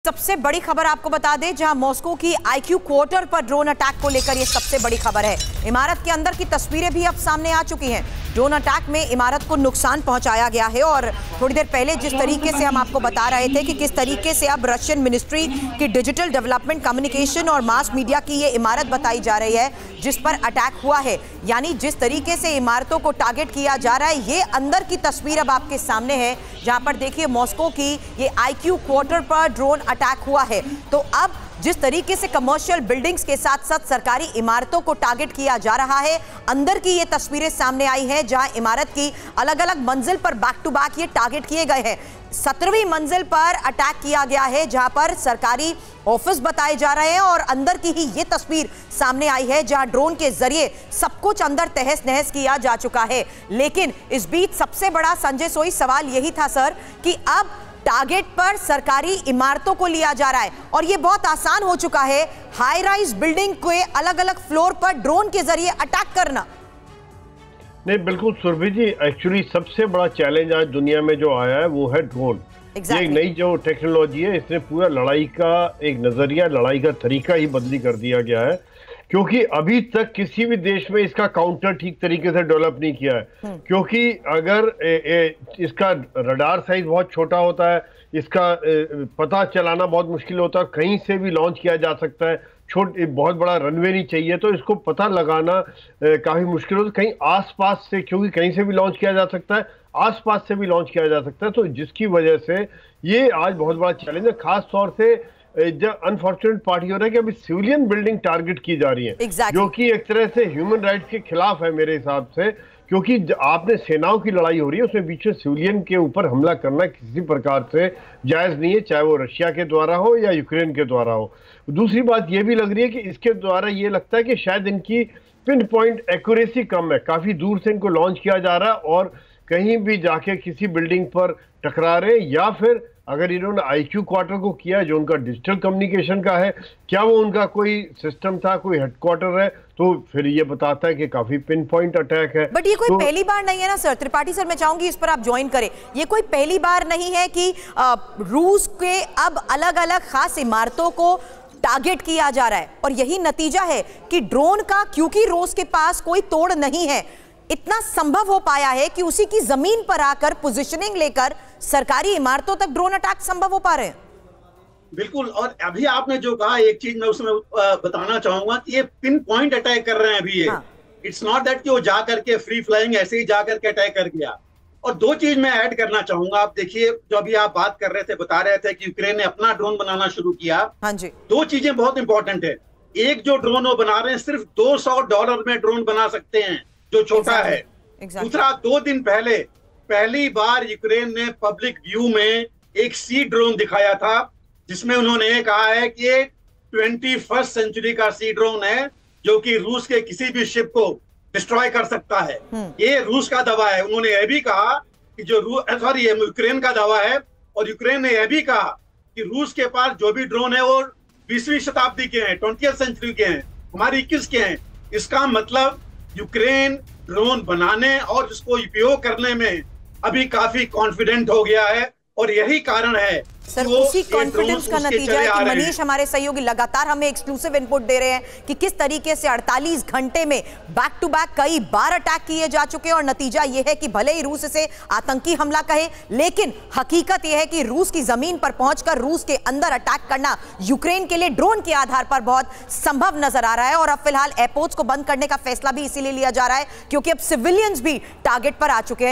सबसे बड़ी खबर आपको बता दें, जहां मॉस्को की आईक्यू क्वार्टर पर ड्रोन अटैक को लेकर यह सबसे बड़ी खबर है। इमारत के अंदर की तस्वीरें भी अब सामने आ चुकी हैं। ड्रोन अटैक में इमारत को नुकसान पहुंचाया गया है और थोड़ी देर पहले जिस तरीके से हम आपको बता रहे थे कि किस तरीके से अब रशियन मिनिस्ट्री की डिजिटल डेवलपमेंट, कम्युनिकेशन और मास मीडिया की ये इमारत बताई जा रही है जिस पर अटैक हुआ है, यानी जिस तरीके से इमारतों को टारगेट किया जा रहा है, ये अंदर की तस्वीर अब आपके सामने है, जहां पर देखिए मॉस्को की ये आईक्यू क्वार्टर पर ड्रोन अटैक हुआ है। तो अब जिस तरीके से कमर्शियल बिल्डिंग्स के साथ साथ सरकारी इमारतों को टारगेट किया जा रहा है, अंदर की ये तस्वीरें सामने आई हैं जहां इमारत की अलग अलग मंजिल पर बैक टू बैक ये टारगेट किए गए हैं। 17वीं मंजिल पर अटैक किया गया है जहां पर सरकारी ऑफिस बताए जा रहे हैं और अंदर की ही ये तस्वीर सामने आई है जहां ड्रोन के जरिए सब कुछ अंदर तहस नहस किया जा चुका है। लेकिन इस बीच सबसे बड़ा संजय सोई सवाल यही था सर कि अब टारगेट पर सरकारी इमारतों को लिया जा रहा है और यह बहुत आसान हो चुका है हाई राइज बिल्डिंग के अलग अलग फ्लोर पर ड्रोन के जरिए अटैक करना। नहीं, बिल्कुल सुरभि जी, एक्चुअली सबसे बड़ा चैलेंज आज दुनिया में जो आया है वो है ड्रोन। ये एक नई जो टेक्नोलॉजी है, इसने पूरा लड़ाई का एक नजरिया, लड़ाई का तरीका ही बदली कर दिया गया है, क्योंकि अभी तक किसी भी देश में इसका काउंटर ठीक तरीके से डेवलप नहीं किया है। क्योंकि अगर इसका रडार साइज बहुत छोटा होता है, इसका पता चलाना बहुत मुश्किल होता है, कहीं से भी लॉन्च किया जा सकता है, बहुत बड़ा रनवे नहीं चाहिए, तो इसको पता लगाना काफी मुश्किल होता है। कहीं आसपास से, क्योंकि कहीं से भी लॉन्च किया जा सकता है, आसपास से भी लॉन्च किया जा सकता है, तो जिसकी वजह से ये आज बहुत बड़ा चैलेंज है। खास तौर से जब अनफॉर्चुनेट पार्टी हो रहा है कि अभी सिविलियन बिल्डिंग टारगेट की जा रही है, जो कि एक तरह से ह्यूमन राइट्स के खिलाफ है मेरे हिसाब से, क्योंकि आपने सेनाओं की लड़ाई हो रही है, उसमें बीच में सिविलियन के ऊपर हमला करना किसी प्रकार से जायज नहीं है, चाहे वो रशिया के द्वारा हो या यूक्रेन के द्वारा हो। दूसरी बात ये भी लग रही है कि इसके द्वारा ये लगता है कि शायद इनकी पिन पॉइंट एक्यूरेसी कम है, काफी दूर से इनको लॉन्च किया जा रहा है और कहीं भी जाके किसी बिल्डिंग पर टकरा रहे, या फिर अगर इन्होंने आईक्यू क्वार्टर को किया जो उनका डिजिटल कम्युनिकेशन का है, क्या वो उनका कोई सिस्टम था, कोई हेडक्वार्टर है, तो फिर ये बताता है कि काफी पिन पॉइंट अटैक है। बट ये कोई पहली बार नहीं है ना सर। त्रिपाठी सर, मैं चाहूंगी इस पर आप ज्वाइन करें। ये कोई पहली बार नहीं है कि रूस के अब अलग अलग खास इमारतों को टारगेट किया जा रहा है और यही नतीजा है कि ड्रोन का, क्योंकि रूस के पास कोई तोड़ नहीं है, इतना संभव हो पाया है कि उसी की जमीन पर आकर पोजीशनिंग लेकर सरकारी इमारतों तक ड्रोन अटैक संभव हो पा रहे हैं। बिल्कुल, और अभी आपने जो कहा एक चीज मैं उसमें बताना चाहूंगा कि ये पिन पॉइंट अटैक कर रहे हैं अभी। ये इट्स नॉट दैट कि वो जा करके फ्री फ्लाइंग ऐसे ही जा करके अटैक कर गया। और दो चीज मैं ऐड करना चाहूंगा। आप देखिए, जो अभी आप बात कर रहे थे, बता रहे थे कि यूक्रेन ने अपना ड्रोन बनाना शुरू किया। हाँ जी। दो चीजें बहुत इंपॉर्टेंट है। एक, जो ड्रोन वो बना रहे हैं सिर्फ $200 में ड्रोन बना सकते हैं, जो छोटा है। दूसरा, 2 दिन पहले पहली बार यूक्रेन ने पब्लिक व्यू में एक सी ड्रोन दिखाया था, जिसमें उन्होंने कहा है कि ये 21st सेंचुरी का सी ड्रोन है जो कि रूस के किसी भी शिप को डिस्ट्रॉय कर सकता है। ये रूस का दावा है। उन्होंने यह भी कहा कि ये यूक्रेन का दावा है, और यूक्रेन ने यह भी कहा कि रूस के पास जो भी ड्रोन है वो 20वीं शताब्दी के हैं, 20th सेंचुरी के हैं, हमारे 21 के हैं। इसका मतलब यूक्रेन ड्रोन बनाने और उसको उपयोग करने में अभी काफी कॉन्फिडेंट हो गया है, और यही कारण है सर, उसी कॉन्फिडेंस का नतीजा है कि मनीष, हमारे सहयोगी, लगातार हमें एक्सक्लूसिव इनपुट दे रहे हैं कि किस तरीके से 48 घंटे में बैक टू बैक कई बार अटैक किए जा चुके हैं और नतीजा यह है कि भले ही रूस इसे आतंकी हमला कहे, लेकिन हकीकत यह है कि रूस की जमीन पर पहुंचकर रूस के अंदर अटैक करना यूक्रेन के लिए ड्रोन के आधार पर बहुत संभव नजर आ रहा है। और अब फिलहाल एयरपोर्ट्स को बंद करने का फैसला भी इसीलिए लिया जा रहा है क्योंकि अब सिविलियंस भी टारगेट पर आ चुके हैं।